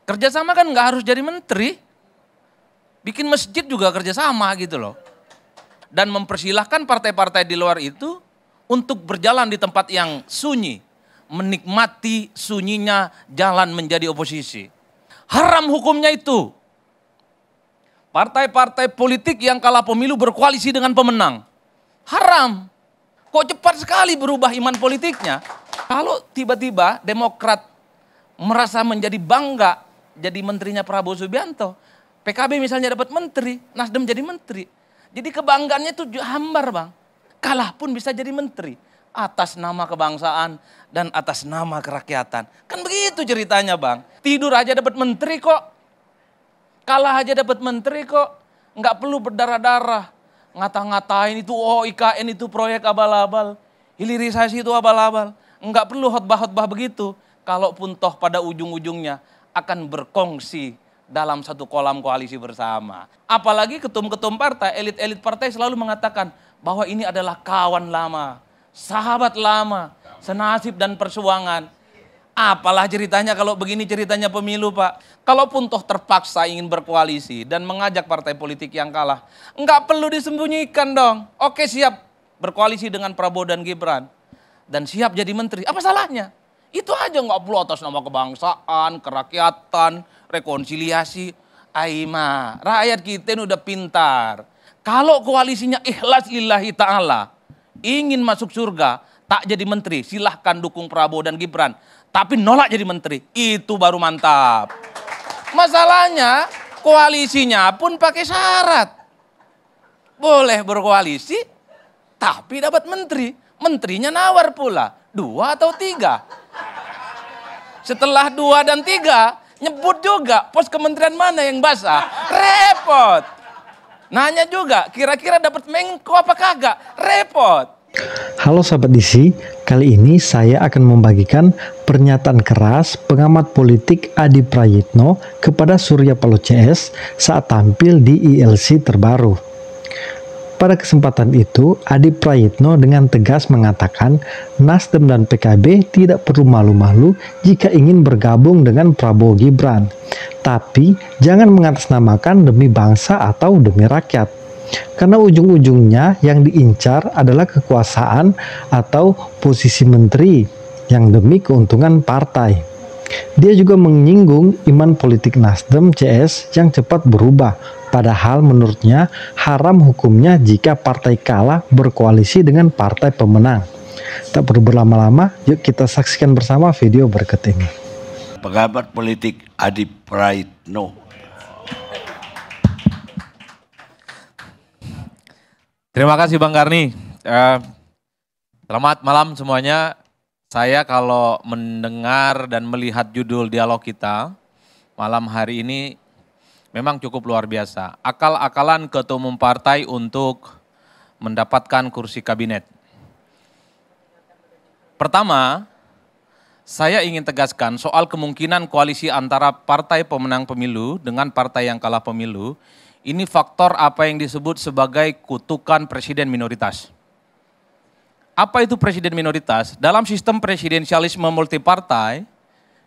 Kerjasama kan nggak harus jadi menteri. Bikin masjid juga kerjasama gitu loh. Dan mempersilahkan partai-partai di luar itu untuk berjalan di tempat yang sunyi. Menikmati sunyinya jalan menjadi oposisi. Haram hukumnya itu. Partai-partai politik yang kalah pemilu berkoalisi dengan pemenang. Haram. Kok cepat sekali berubah iman politiknya. Kalau tiba-tiba Demokrat merasa menjadi bangga jadi menterinya Prabowo Subianto. PKB misalnya dapat menteri, Nasdem jadi menteri. Jadi kebanggaannya itu hambar bang. Kalah pun bisa jadi menteri. Atas nama kebangsaan dan atas nama kerakyatan. Kan begitu ceritanya bang. Tidur aja dapat menteri kok. Kalah aja dapat menteri kok. Nggak perlu berdarah-darah. Ngata-ngatain itu, oh IKN itu proyek abal-abal. Hilirisasi itu abal-abal. Nggak perlu khotbah-khotbah begitu. Kalaupun toh pada ujung-ujungnya akan berkongsi dalam satu kolam koalisi bersama. Apalagi ketum-ketum partai, elit-elit partai selalu mengatakan bahwa ini adalah kawan lama, sahabat lama, senasib dan persuangan. Apalah ceritanya kalau begini ceritanya pemilu Pak. Kalaupun toh terpaksa ingin berkoalisi dan mengajak partai politik yang kalah, enggak perlu disembunyikan dong. Oke siap berkoalisi dengan Prabowo dan Gibran. Dan siap jadi menteri, apa salahnya? Itu aja nggak perlu atas nama kebangsaan, kerakyatan, rekonsiliasi. Aima, rakyat kita ini udah pintar. Kalau koalisinya ikhlas lillahi ta'ala, ingin masuk surga, tak jadi menteri, silahkan dukung Prabowo dan Gibran. Tapi nolak jadi menteri, itu baru mantap. Masalahnya koalisinya pun pakai syarat. Boleh berkoalisi, tapi dapat menteri. Menterinya nawar pula, 2 atau 3. Setelah 2 dan 3, nyebut juga pos kementerian mana yang basah. Repot. Nanya juga, kira-kira dapat Menko apa kagak? Repot. Halo sahabat DC, kali ini saya akan membagikan pernyataan keras pengamat politik Adi Prayitno kepada Surya Paloh CS saat tampil di ILC terbaru. Pada kesempatan itu, Adi Prayitno dengan tegas mengatakan Nasdem dan PKB tidak perlu malu-malu jika ingin bergabung dengan Prabowo Gibran. Tapi jangan mengatasnamakan demi bangsa atau demi rakyat. Karena ujung-ujungnya yang diincar adalah kekuasaan atau posisi menteri yang demi keuntungan partai. Dia juga menyinggung iman politik Nasdem CS yang cepat berubah. Padahal menurutnya haram hukumnya jika partai kalah berkoalisi dengan partai pemenang. Tak perlu berlama-lama, yuk kita saksikan bersama video berikut ini. Pengamat politik Adi Prayitno. Terima kasih Bang Karni. Selamat malam semuanya. Saya kalau mendengar dan melihat judul dialog kita malam hari ini memang cukup luar biasa. Akal-akalan ketua umum partai untuk mendapatkan kursi kabinet. Pertama, saya ingin tegaskan soal kemungkinan koalisi antara partai pemenang pemilu dengan partai yang kalah pemilu. Ini faktor apa yang disebut sebagai kutukan presiden minoritas. Apa itu presiden minoritas? Dalam sistem presidensialisme multipartai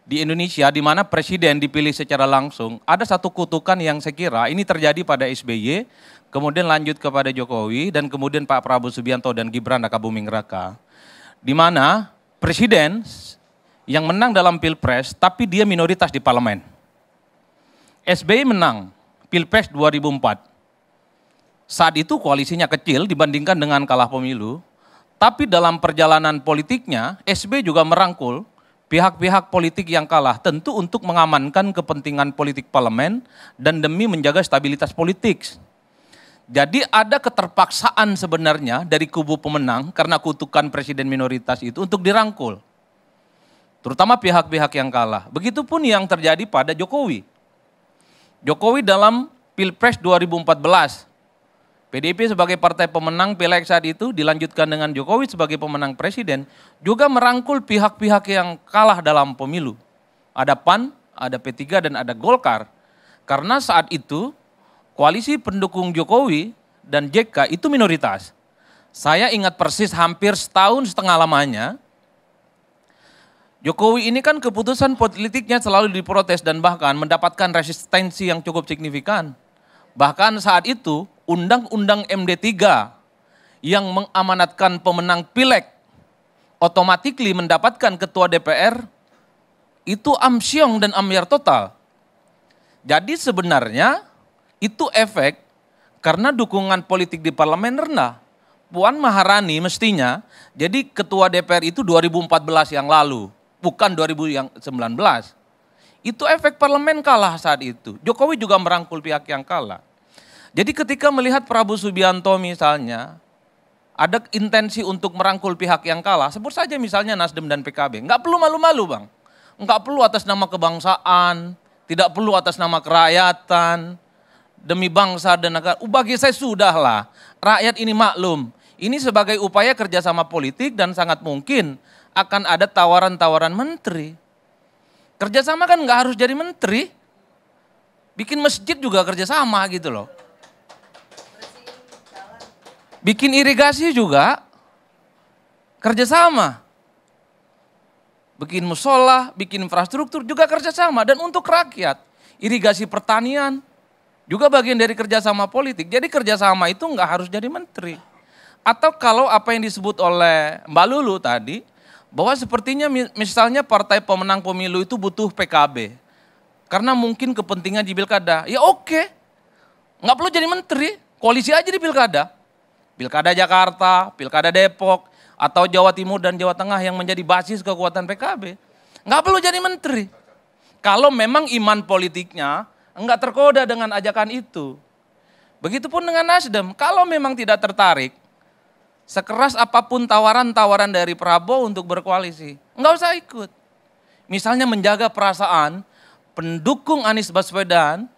di Indonesia, di mana presiden dipilih secara langsung, ada satu kutukan yang saya kira ini terjadi pada SBY, kemudian lanjut kepada Jokowi, dan kemudian Pak Prabowo Subianto dan Gibran Rakabuming Raka. Di mana presiden yang menang dalam pilpres, tapi dia minoritas di parlemen. SBY menang pilpres 2004. Saat itu koalisinya kecil dibandingkan dengan kalah pemilu, tapi dalam perjalanan politiknya, SBY juga merangkul pihak-pihak politik yang kalah tentu untuk mengamankan kepentingan politik parlemen dan demi menjaga stabilitas politik. Jadi ada keterpaksaan sebenarnya dari kubu pemenang karena kutukan presiden minoritas itu untuk dirangkul. Terutama pihak-pihak yang kalah. Begitupun yang terjadi pada Jokowi. Jokowi dalam Pilpres 2014, PDIP sebagai partai pemenang Pileg saat itu dilanjutkan dengan Jokowi sebagai pemenang presiden, juga merangkul pihak-pihak yang kalah dalam pemilu. Ada PAN, ada P3 dan ada Golkar. Karena saat itu koalisi pendukung Jokowi dan JK itu minoritas. Saya ingat persis hampir setahun setengah lamanya Jokowi ini kan keputusan politiknya selalu diprotes dan bahkan mendapatkan resistensi yang cukup signifikan. Bahkan saat itu Undang-Undang MD3 yang mengamanatkan pemenang Pileg otomatis mendapatkan ketua DPR itu amsyong dan ambyar total. Jadi sebenarnya itu efek karena dukungan politik di parlemen rendah. Puan Maharani mestinya jadi ketua DPR itu 2014 yang lalu, bukan 2019. Itu efek parlemen kalah saat itu. Jokowi juga merangkul pihak yang kalah. Jadi ketika melihat Prabowo Subianto misalnya, ada intensi untuk merangkul pihak yang kalah, sebut saja misalnya Nasdem dan PKB. Nggak perlu malu-malu bang. Nggak perlu atas nama kebangsaan, tidak perlu atas nama kerakyatan, demi bangsa dan negara. Bagi saya sudahlah, rakyat ini maklum. Ini sebagai upaya kerjasama politik dan sangat mungkin akan ada tawaran-tawaran menteri. Kerjasama kan nggak harus jadi menteri. Bikin masjid juga kerjasama gitu loh. Bikin irigasi juga kerjasama. Bikin musola, bikin infrastruktur juga kerjasama. Dan untuk rakyat, irigasi pertanian juga bagian dari kerjasama politik. Jadi kerjasama itu nggak harus jadi menteri. Atau kalau apa yang disebut oleh Mbak Lulu tadi, bahwa sepertinya misalnya partai pemenang pemilu itu butuh PKB. Karena mungkin kepentingan di pilkada. Ya oke, nggak perlu jadi menteri, koalisi aja di pilkada. Pilkada Jakarta, Pilkada Depok, atau Jawa Timur dan Jawa Tengah yang menjadi basis kekuatan PKB. Nggak perlu jadi menteri. Kalau memang iman politiknya nggak tergoda dengan ajakan itu. Begitupun dengan Nasdem, kalau memang tidak tertarik, sekeras apapun tawaran-tawaran dari Prabowo untuk berkoalisi, nggak usah ikut. Misalnya menjaga perasaan pendukung Anies Baswedan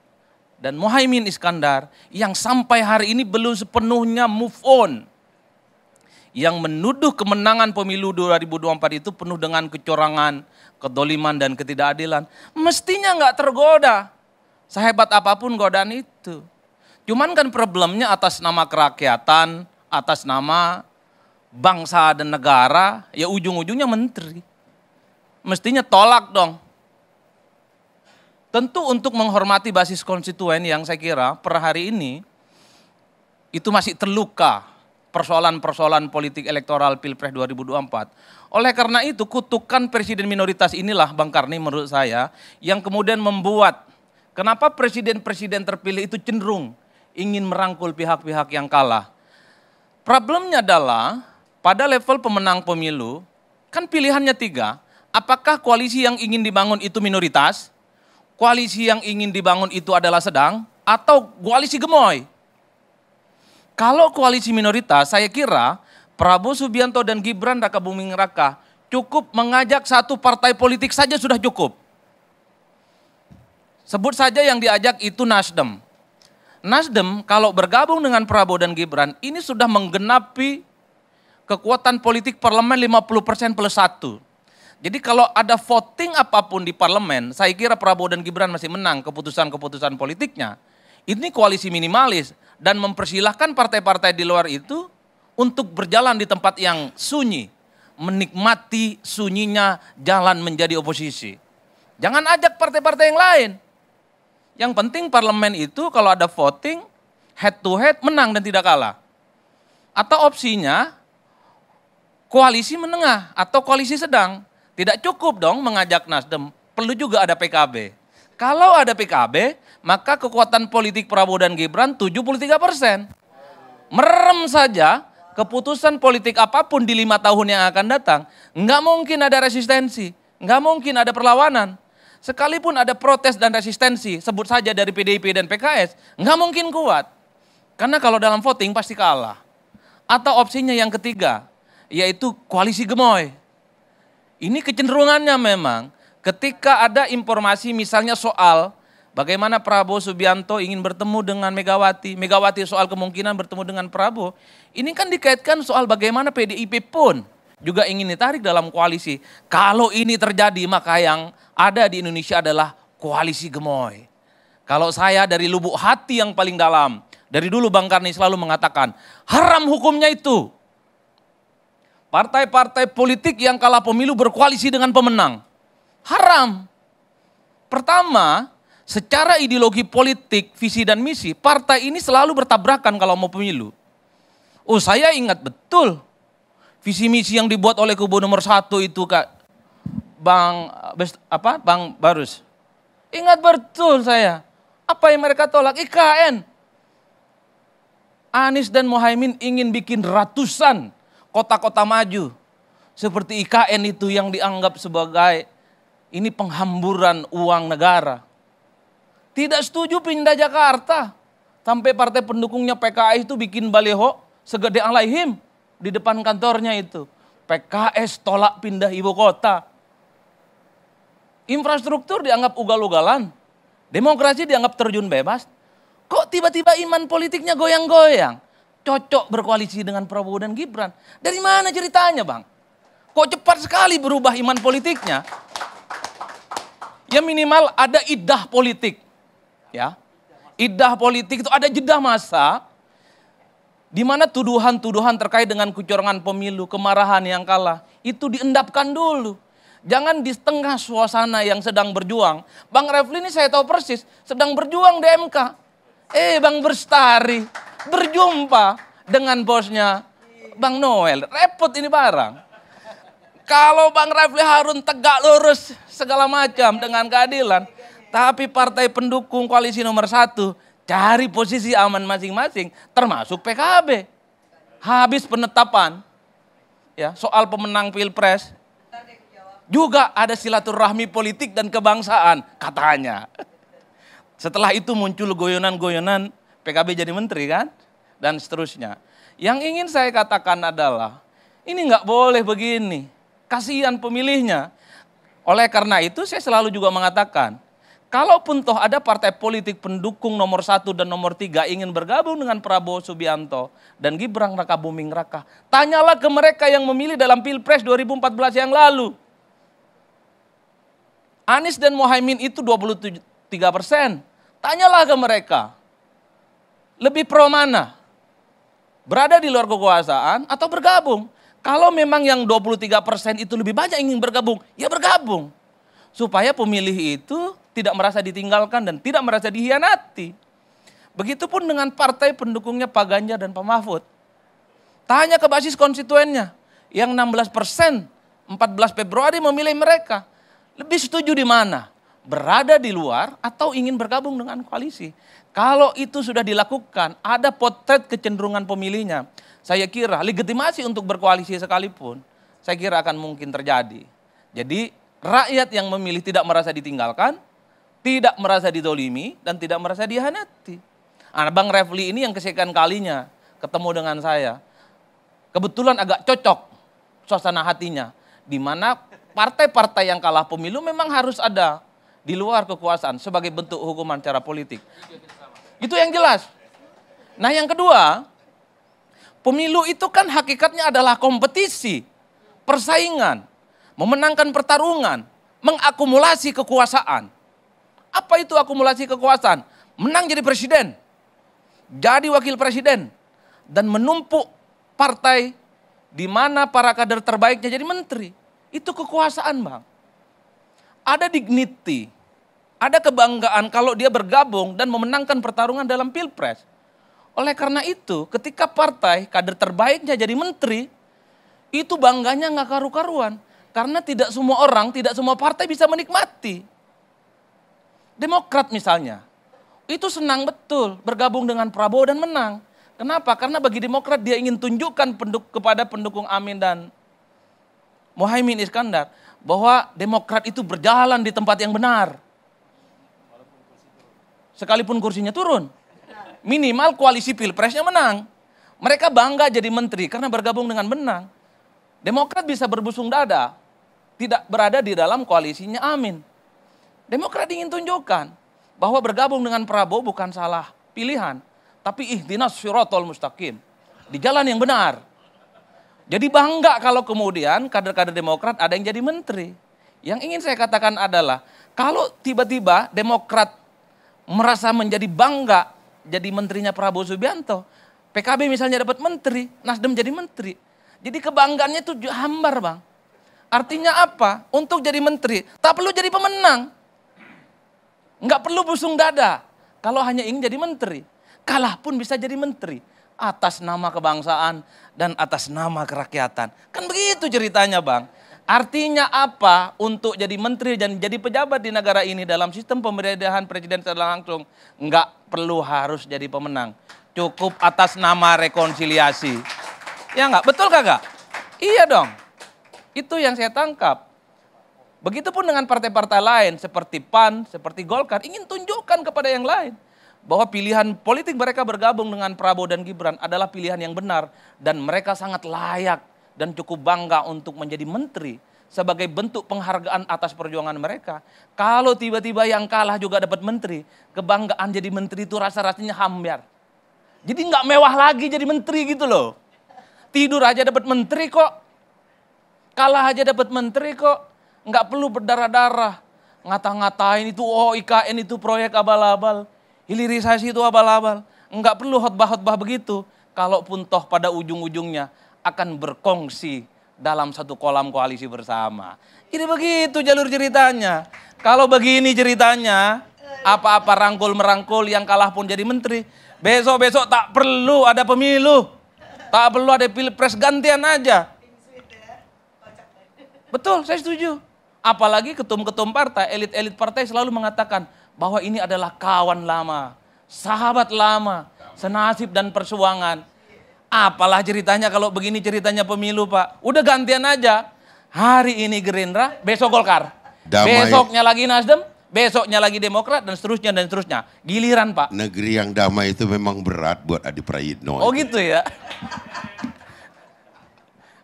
dan Muhaimin Iskandar yang sampai hari ini belum sepenuhnya move on. Yang menuduh kemenangan pemilu 2024 itu penuh dengan kecurangan, kedoliman dan ketidakadilan. Mestinya nggak tergoda, sehebat apapun godaan itu. Cuman kan problemnya atas nama kerakyatan, atas nama bangsa dan negara, ya ujung-ujungnya menteri. Mestinya tolak dong. Tentu untuk menghormati basis konstituen yang saya kira per hari ini itu masih terluka persoalan-persoalan politik elektoral Pilpres 2024. Oleh karena itu kutukan presiden minoritas inilah Bang Karni menurut saya yang kemudian membuat kenapa presiden-presiden terpilih itu cenderung ingin merangkul pihak-pihak yang kalah. Problemnya adalah pada level pemenang pemilu kan pilihannya 3. Apakah koalisi yang ingin dibangun itu minoritas? Koalisi yang ingin dibangun itu adalah sedang atau koalisi gemoy. Kalau koalisi minoritas, saya kira Prabowo Subianto dan Gibran Raka Buming Raka cukup mengajak satu partai politik saja sudah cukup. Sebut saja yang diajak itu Nasdem. Nasdem kalau bergabung dengan Prabowo dan Gibran ini sudah menggenapi kekuatan politik parlemen 50% plus 1. Jadi kalau ada voting apapun di parlemen, saya kira Prabowo dan Gibran masih menang keputusan-keputusan politiknya. Ini koalisi minimalis dan mempersilahkan partai-partai di luar itu untuk berjalan di tempat yang sunyi. Menikmati sunyinya jalan menjadi oposisi. Jangan ajak partai-partai yang lain. Yang penting parlemen itu kalau ada voting, head to head menang dan tidak kalah. Atau opsinya koalisi menengah atau koalisi sedang. Tidak cukup dong mengajak Nasdem, perlu juga ada PKB. Kalau ada PKB, maka kekuatan politik Prabowo dan Gibran 73%. Merem saja keputusan politik apapun di 5 tahun yang akan datang, nggak mungkin ada resistensi, nggak mungkin ada perlawanan. Sekalipun ada protes dan resistensi, sebut saja dari PDIP dan PKS, nggak mungkin kuat. Karena kalau dalam voting pasti kalah. Atau opsinya yang ketiga, yaitu koalisi gemoy. Ini kecenderungannya memang ketika ada informasi misalnya soal bagaimana Prabowo Subianto ingin bertemu dengan Megawati. Megawati soal kemungkinan bertemu dengan Prabowo. Ini kan dikaitkan soal bagaimana PDIP pun juga ingin ditarik dalam koalisi. Kalau ini terjadi maka yang ada di Indonesia adalah koalisi gemoy. Kalau saya dari lubuk hati yang paling dalam, dari dulu Bang Karni selalu mengatakan haram hukumnya itu. Partai-partai politik yang kalah pemilu berkoalisi dengan pemenang. Haram. Pertama, secara ideologi politik, visi dan misi, partai ini selalu bertabrakan kalau mau pemilu. Oh, saya ingat betul visi misi yang dibuat oleh kubu nomor 1 itu, Kak. Bang Barus. Ingat betul saya. Apa yang mereka tolak? IKN. Anies dan Muhaimin ingin bikin ratusan kota-kota maju. Seperti IKN itu yang dianggap sebagai ini penghamburan uang negara. Tidak setuju pindah Jakarta. Sampai partai pendukungnya PKS itu bikin baliho segede alaihim di depan kantornya itu. PKS tolak pindah ibu kota. Infrastruktur dianggap ugal-ugalan. Demokrasi dianggap terjun bebas. Kok tiba-tiba iman politiknya goyang-goyang? Cocok berkoalisi dengan Prabowo dan Gibran. Dari mana ceritanya, Bang? Kok cepat sekali berubah iman politiknya? Ya minimal ada idah politik. Ya. Idah politik itu ada jeda masa di mana tuduhan-tuduhan terkait dengan kecurangan pemilu, kemarahan yang kalah, itu diendapkan dulu. Jangan di tengah suasana yang sedang berjuang. Bang Refli ini saya tahu persis sedang berjuang di MK. Bang Bestari berjumpa dengan bosnya Bang Noel. Repot ini barang. Kalau Bang Refli Harun tegak lurus segala macam dengan keadilan. Tapi partai pendukung koalisi nomor 1 cari posisi aman masing-masing, termasuk PKB. Habis penetapan ya soal pemenang Pilpres, juga ada silaturahmi politik dan kebangsaan katanya. Setelah itu muncul goyonan-goyonan PKB jadi menteri kan, dan seterusnya. Yang ingin saya katakan adalah ini nggak boleh begini. Kasihan pemilihnya. Oleh karena itu saya selalu juga mengatakan, kalaupun toh ada partai politik pendukung nomor 1 dan nomor 3 ingin bergabung dengan Prabowo Subianto dan Gibran Raka Buming Raka, tanyalah ke mereka yang memilih dalam Pilpres 2014 yang lalu. Anies dan Muhaimin itu 23%. Tanyalah ke mereka, lebih pro mana? Berada di luar kekuasaan atau bergabung? Kalau memang yang 23% itu lebih banyak ingin bergabung, ya bergabung. Supaya pemilih itu tidak merasa ditinggalkan dan tidak merasa dihianati. Begitupun dengan partai pendukungnya Pak Ganjar dan Pak Mahfud. Tanya ke basis konstituennya, yang 16%, 14 Februari memilih mereka. Lebih setuju di mana? Berada di luar atau ingin bergabung dengan koalisi? Kalau itu sudah dilakukan, ada potret kecenderungan pemilihnya. Saya kira legitimasi untuk berkoalisi sekalipun, saya kira akan mungkin terjadi. Jadi rakyat yang memilih tidak merasa ditinggalkan, tidak merasa didolimi, dan tidak merasa dihianati. Bang Refli ini yang kesekian kalinya ketemu dengan saya. Kebetulan agak cocok suasana hatinya, di mana partai-partai yang kalah pemilu memang harus ada di luar kekuasaan sebagai bentuk hukuman cara politik. Itu yang jelas. Nah yang kedua, pemilu itu kan hakikatnya adalah kompetisi, persaingan, memenangkan pertarungan, mengakumulasi kekuasaan. Apa itu akumulasi kekuasaan? Menang jadi presiden, jadi wakil presiden, dan menumpuk partai di mana para kader terbaiknya jadi menteri. Itu kekuasaan, Bang. Ada dignity, ada kebanggaan kalau dia bergabung dan memenangkan pertarungan dalam Pilpres. Oleh karena itu, ketika partai kader terbaiknya jadi menteri, itu bangganya nggak karu-karuan. Karena tidak semua orang, tidak semua partai bisa menikmati. Demokrat misalnya, itu senang betul bergabung dengan Prabowo dan menang. Kenapa? Karena bagi Demokrat dia ingin tunjukkan kepada pendukung Amin dan Muhaimin Iskandar bahwa Demokrat itu berjalan di tempat yang benar. Sekalipun kursinya turun. Minimal koalisi Pilpresnya menang. Mereka bangga jadi menteri karena bergabung dengan menang. Demokrat bisa berbusung dada, tidak berada di dalam koalisinya Amin. Demokrat ingin tunjukkan bahwa bergabung dengan Prabowo bukan salah pilihan, tapi ihdinas siratal mustaqim, di jalan yang benar. Jadi bangga kalau kemudian kader-kader Demokrat ada yang jadi menteri. Yang ingin saya katakan adalah, kalau tiba-tiba Demokrat merasa menjadi bangga jadi menterinya Prabowo Subianto, PKB misalnya dapat menteri, Nasdem jadi menteri, Jadi kebanggaannya itu hambar, Bang. Artinya apa? Untuk jadi menteri, tak perlu jadi pemenang. Nggak perlu busung dada. Kalau hanya ingin jadi menteri. Kalah pun bisa jadi menteri. Atas nama kebangsaan dan atas nama kerakyatan. Kan begitu ceritanya, Bang. Artinya apa? Untuk jadi menteri dan jadi pejabat di negara ini dalam sistem pemerintahan presiden secara langsung, nggak perlu harus jadi pemenang. Cukup atas nama rekonsiliasi. Ya nggak? Betul kagak? Iya dong. Itu yang saya tangkap. Begitupun dengan partai-partai lain seperti PAN, seperti Golkar, ingin tunjukkan kepada yang lain bahwa pilihan politik mereka bergabung dengan Prabowo dan Gibran adalah pilihan yang benar dan mereka sangat layak dan cukup bangga untuk menjadi menteri sebagai bentuk penghargaan atas perjuangan mereka. Kalau tiba-tiba yang kalah juga dapat menteri, kebanggaan jadi menteri itu rasa-rasanya hambar. Jadi nggak mewah lagi jadi menteri gitu loh. Tidur aja dapat menteri kok. Kalah aja dapat menteri kok. Nggak perlu berdarah-darah. Ngata-ngatain itu, oh IKN itu proyek abal-abal. Hilirisasi itu abal-abal. Nggak perlu khotbah-khotbah begitu. Kalaupun toh pada ujung-ujungnya akan berkongsi dalam satu kolam koalisi bersama. Jadi begitu jalur ceritanya. Kalau begini ceritanya, apa-apa rangkul-merangkul yang kalah pun jadi menteri. Besok-besok tak perlu ada pemilu. Tak perlu ada pilpres, gantian aja. Betul, saya setuju. Apalagi ketum-ketum partai, elit-elit partai selalu mengatakan bahwa ini adalah kawan lama, sahabat lama, senasib dan perjuangan. Apalah ceritanya kalau begini ceritanya pemilu, Pak. Udah gantian aja. Hari ini Gerindra, besok Golkar. Damai. Besoknya lagi Nasdem, besoknya lagi Demokrat, dan seterusnya dan seterusnya. Giliran, Pak. Negeri yang damai itu memang berat buat Adi Prayitno. Oh gitu ya.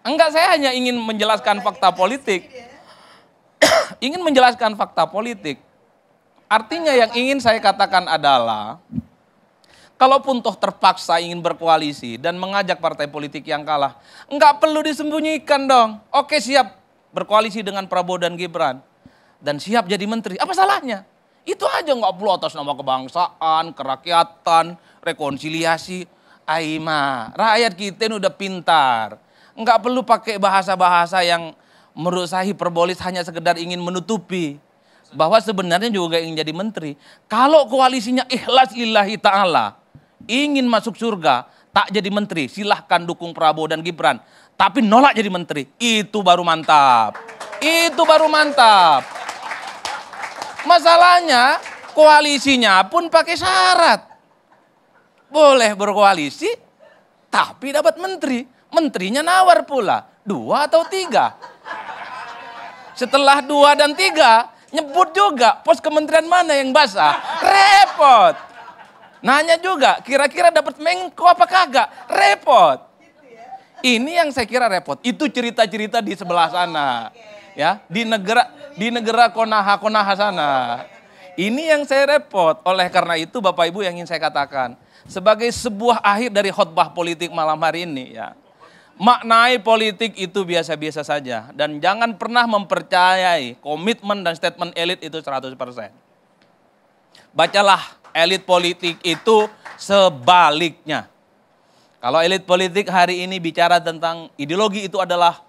Enggak, saya hanya ingin menjelaskan fakta politik. Ingin menjelaskan fakta politik. Artinya yang ingin saya katakan adalah, kalaupun toh terpaksa ingin berkoalisi dan mengajak partai politik yang kalah, enggak perlu disembunyikan dong. Oke, siap berkoalisi dengan Prabowo dan Gibran. Dan siap jadi menteri. Apa salahnya? Itu aja, nggak perlu atas nama kebangsaan, kerakyatan, rekonsiliasi. Aima, rakyat kita ini udah pintar. Nggak perlu pakai bahasa-bahasa yang menurut saya hiperbolis hanya sekedar ingin menutupi bahwa sebenarnya juga ingin jadi menteri. Kalau koalisinya ikhlas lillahi ta'ala, ingin masuk surga, tak jadi menteri, silahkan dukung Prabowo dan Gibran. Tapi nolak jadi menteri, itu baru mantap. Itu baru mantap. Masalahnya koalisinya pun pakai syarat. Boleh berkoalisi, tapi dapat menteri. Menterinya nawar pula, 2 atau 3. Setelah 2 dan 3, nyebut juga pos kementerian mana yang basah. Repot. Nanya juga, kira-kira dapat Menko apa kagak? Repot. Ini yang saya kira repot. Itu cerita-cerita di sebelah sana. Ya, di negara konaha sana. Ini yang saya repot. Oleh karena itu Bapak Ibu yang ingin saya katakan, sebagai sebuah akhir dari khotbah politik malam hari ini ya. Maknai politik itu biasa-biasa saja. Dan jangan pernah mempercayai komitmen dan statement elit itu 100%. Bacalah elit politik itu sebaliknya. Kalau elit politik hari ini bicara tentang ideologi, itu adalah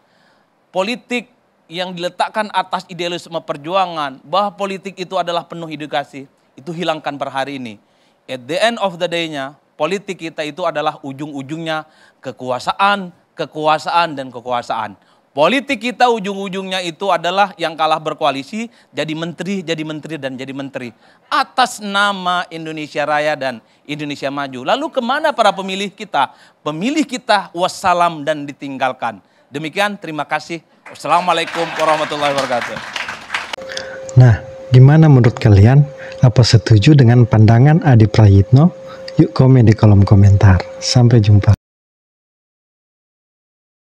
politik yang diletakkan atas idealisme perjuangan. Bahwa politik itu adalah penuh edukasi. Itu hilangkan per hari ini. At the end of the day-nya, politik kita itu adalah ujung-ujungnya kekuasaan, kekuasaan, dan kekuasaan. Politik kita ujung-ujungnya itu adalah yang kalah berkoalisi, jadi menteri, dan jadi menteri. Atas nama Indonesia Raya dan Indonesia Maju. Lalu kemana para pemilih kita? Pemilih kita wassalam dan ditinggalkan. Demikian, terima kasih. Wassalamualaikum warahmatullahi wabarakatuh. Nah, gimana menurut kalian? Apa setuju dengan pandangan Adi Prayitno? Yuk komen di kolom komentar. Sampai jumpa.